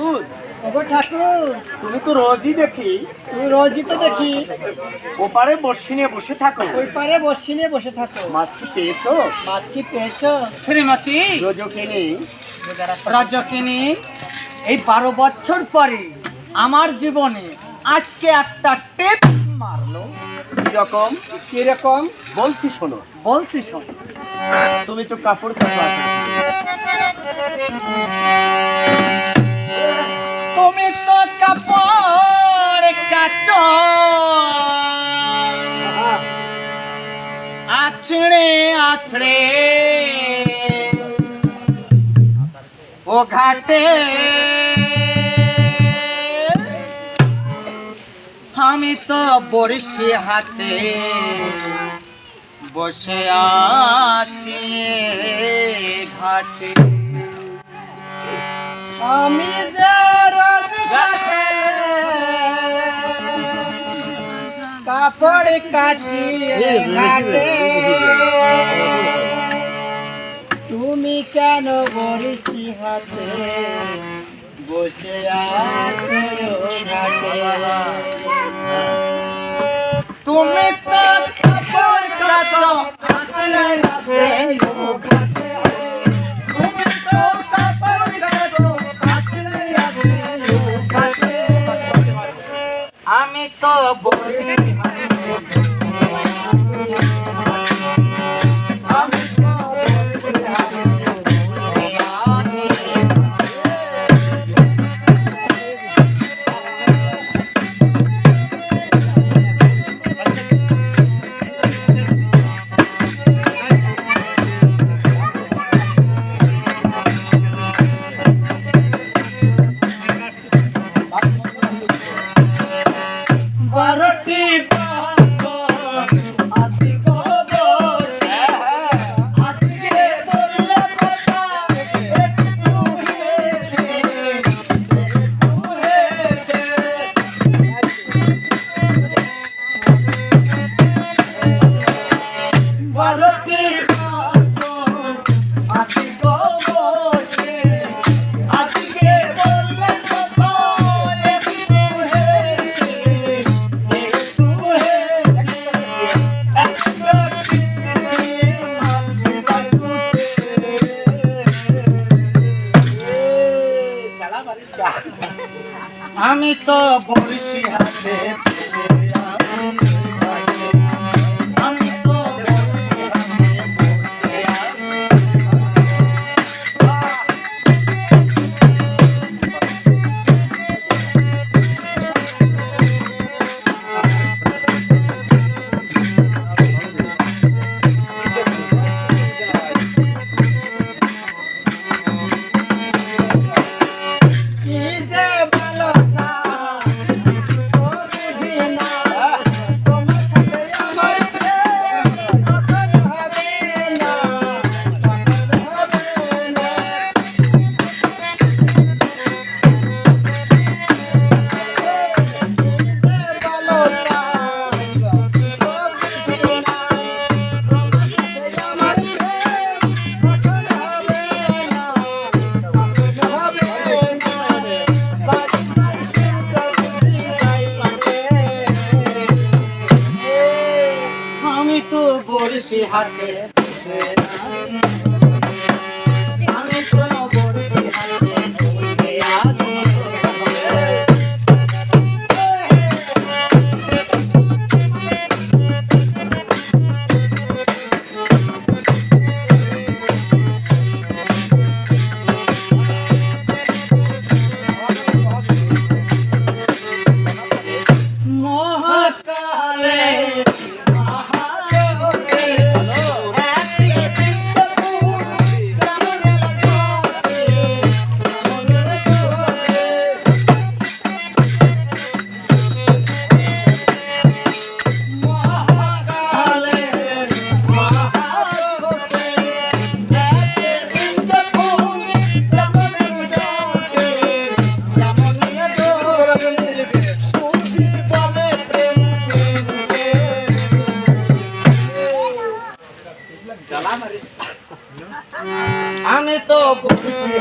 ঠাকুর, ওগো ঠাকুর, তুমি তো রোজই দেখি তুমি রোজই তো দেখি ওপারে বর্ষি নিয়ে বসে থাকো। ওই পারে বসি নিয়ে বসে থাকো। মাছ কি পেয়েছো? মাছ কি পেয়েছো? শ্রীমতী রজকিনী, রজকিনী, এই 12 বছর পরে আমার জীবনে আজকে একটা টেপ মারলো। কিরকম? কিরকম বলছি শোনো। বলছি শোন। তুমি তো কাপড় কাচো। তুমি তো কাপড় কাচো, আছড়ে আছড়ে ও ঘাটে, আমি তো বড়শি হাতে বসে আছি ঘাটে। আমি যে রোজ কাপড় কাচি ঘাটে, তুমি কেন বড়শি হাতে বসে আছো ঘাটে? তুমি তো কাপড় কাচো, আছড়ে আছড়ে ও ঘাটে। তুমি তো কাপড় কাচো, আছড়ে আছড়ে ও ঘাটে। আমি তো বড়শি হাতে আমি তো বড়শি হাতে বসে আছি ঘাটে। আমি তো বড়শি হাতে বসে আছি। কি যে ভালো না ও বুঝি না, তোমার সাথে আমার প্রেম কখন হবে না, কখন হবে না। কি যে ভালো না ও বুঝি না, তোমার সাথে আমার প্রেম কখন হবে না, কখন হবে না। আমি তো বড়শি হাতে বসে আছি। আমি তো বড়শি হাতে বসে আছি। মহাকালে মহাযোগে আমি তো খুশি